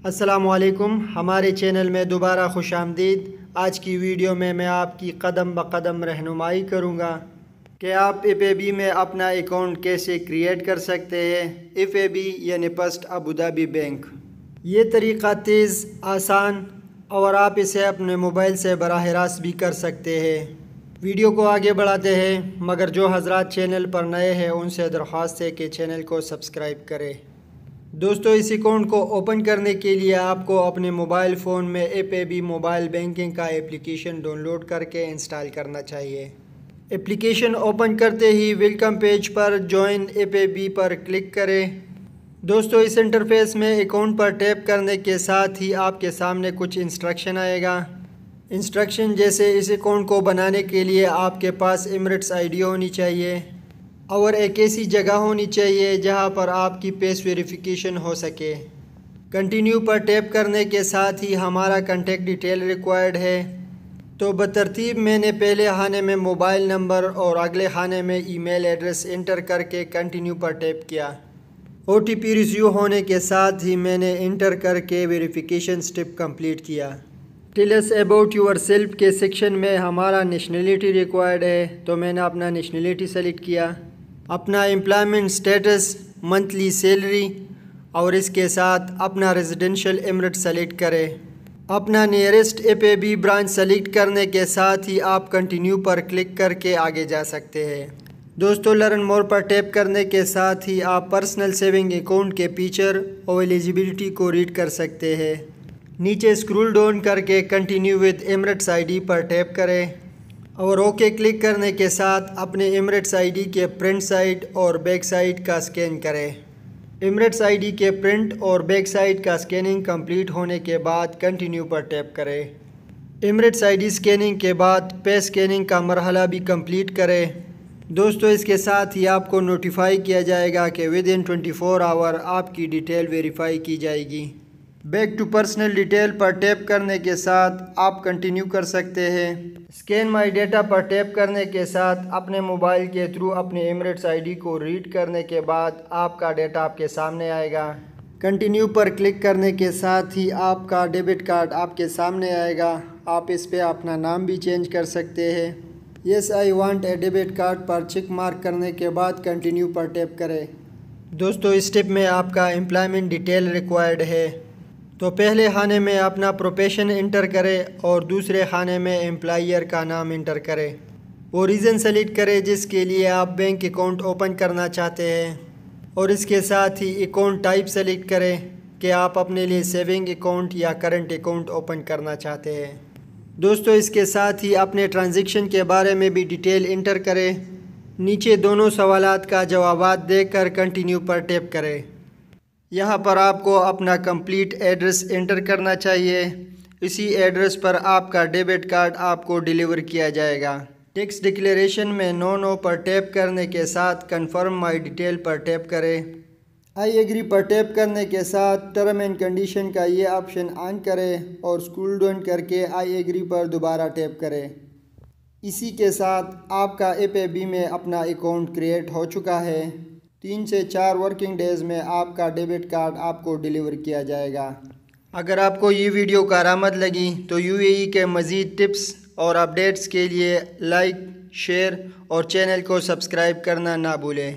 السلام علیکم، ہمارے چینل میں دوبارہ خوش آمدید۔ آج کی ویڈیو میں آپ کی قدم بقدم رہنمائی کروں گا کہ آپ ایف اے بی میں اپنا اکاؤنٹ کیسے کریٹ کر سکتے ہیں۔ ایف اے بی یعنی فرسٹ ابوظہبی بینک۔ یہ طریقہ تیز، آسان اور آپ اسے اپنے موبائل سے براہ راست بھی کر سکتے ہیں۔ ویڈیو کو آگے بڑھاتے ہیں، مگر جو حضرات چینل پر نئے ہیں ان سے درخواست ہے کہ چینل کو سبسکرائب کریں۔ دوستو، اس اکاؤنٹ کو اوپن کرنے کے لیے آپ کو اپنے موبائل فون میں F A B mobile banking کا اپلیکیشن ڈاؤن لوڈ کر کے انسٹال کرنا چاہیے۔ اپلیکیشن اوپن کرتے ہی ویلکم پیج پر جوائن ایف اے بی پر کلک کریں۔ دوستو، اس انٹرفیس میں اکاؤنٹ پر ٹیپ کرنے کے ساتھ ہی آپ کے سامنے کچھ انسٹرکشن آئے گا۔ انسٹرکشن جیسے اس اکاؤنٹ کو بنانے کے لیے آپ کے پاس ایمریٹس آئی ڈی ہونی چاہیے اور ایک ایسی جگہ ہونی چاہیے جہاں پر آپ کی فیس ویریفیکیشن ہو سکے۔ کنٹینیو پر ٹیپ کرنے کے ساتھ ہی ہمارا کنٹیکٹ ڈیٹیل ریکوائرڈ ہے، تو بترتیب میں نے پہلے خانے میں موبائل نمبر اور اگلے خانے میں ای میل ایڈریس انٹر کر کے کنٹینیو پر ٹیپ کیا۔ او ٹی پی ریسیو ہونے کے ساتھ ہی میں نے انٹر کر کے ویریفیکیشن سٹیپ کمپلیٹ کیا۔ Tell us about yourself کے سیکشن میں ہمارا نیشنلٹی ریکوائرڈ ہے، تو میں نے اپنا نیشنلٹی سلیکٹ کیا۔ اپنا امپلائمنٹ سٹیٹس، منتھلی سیلری اور اس کے ساتھ اپنا ریزیڈینشیل ایمریٹ سلیکٹ کریں۔ اپنا nearest F A B branch select کرنے کے ساتھ ہی آپ کنٹینیو پر کلک کر کے آگے جا سکتے ہیں۔ دوستو، لرن مور پر ٹیپ کرنے کے ساتھ ہی آپ پرسنل سیونگ اکاؤنٹ کے فیچر اور ایلیجیبلٹی کو ریڈ کر سکتے ہیں۔ نیچے اسکرول ڈاؤن کر کے continue with Emirates I D پر ٹیپ کریں اور اوکے کلک کرنے کے ساتھ اپنے ایمریٹس آئی ڈی کے فرنٹ سائڈ اور بیک سائڈ کا اسکین کریں۔ ایمریٹس آئی ڈی کے فرنٹ اور بیک سائڈ کا اسکیننگ کمپلیٹ ہونے کے بعد کنٹینیو پر ٹیپ کریں۔ ایمریٹس آئی ڈی اسکیننگ کے بعد پے اسکیننگ کا مرحلہ بھی کمپلیٹ کریں۔ دوستو، اس کے ساتھ ہی آپ کو نوٹیفائی کیا جائے گا کہ ود ان 24 آور آپ کی ڈیٹیل ویریفائی کی جائے گی۔ بیک ٹو پرسنل ڈیٹیل پر ٹیپ کرنے کے ساتھ آپ کنٹینیو کر سکتے ہیں۔ اسکین مائی ڈیٹا پر ٹیپ کرنے کے ساتھ اپنے موبائل کے تھرو اپنے ایمریٹس آئی ڈی کو ریڈ کرنے کے بعد آپ کا ڈیٹا آپ کے سامنے آئے گا۔ کنٹینیو پر کلک کرنے کے ساتھ ہی آپ کا ڈیبٹ کارڈ آپ کے سامنے آئے گا۔ آپ اس پہ اپنا نام بھی چینج کر سکتے ہیں۔ Yes I want a debit card پر چیک مارک کرنے کے بعد کنٹینیو پر ٹیپ کریں۔ دوستو، اس اسٹیپ میں آپ کا امپلائمنٹ ڈیٹیل ریکوائرڈ ہے، تو پہلے خانے میں اپنا پروفیشن انٹر کریں اور دوسرے خانے میں امپلائر کا نام انٹر کریں۔ وہ ریزن سلیکٹ کریں جس کے لیے آپ بینک اکاؤنٹ اوپن کرنا چاہتے ہیں اور اس کے ساتھ ہی اکاؤنٹ ٹائپ سلیکٹ کریں کہ آپ اپنے لیے سیونگ اکاؤنٹ یا کرنٹ اکاؤنٹ اوپن کرنا چاہتے ہیں۔ دوستو، اس کے ساتھ ہی اپنے ٹرانزیکشن کے بارے میں بھی ڈیٹیل انٹر کریں۔ نیچے دونوں سوالات کا جوابات دیکھ کر کنٹینیو پر ٹیپ کریں۔ یہاں پر آپ کو اپنا کمپلیٹ ایڈریس انٹر کرنا چاہیے۔ اسی ایڈریس پر آپ کا ڈیبٹ کارڈ آپ کو ڈیلیور کیا جائے گا۔ ٹیکس ڈکلیریشن میں نو پر ٹیپ کرنے کے ساتھ کنفرم مائی ڈیٹیل پر ٹیپ کریں۔ آئی ایگری پر ٹیپ کرنے کے ساتھ ٹرم اینڈ کنڈیشن کا یہ آپشن آن کریں اور اسکرول ڈاؤن کر کے آئی ایگری پر دوبارہ ٹیپ کریں۔ اسی کے ساتھ آپ کا ایف اے بی میں اپنا اکاؤنٹ کریٹ ہو چکا ہے۔ 3 سے 4 ورکنگ ڈیز میں آپ کا ڈیبٹ کارڈ آپ کو ڈیلیور کیا جائے گا۔ اگر آپ کو یہ ویڈیو کارآمد لگی تو یو اے ای کے مزید ٹپس اور اپڈیٹس کے لیے لائک، شیئر اور چینل کو سبسکرائب کرنا نہ بھولیں۔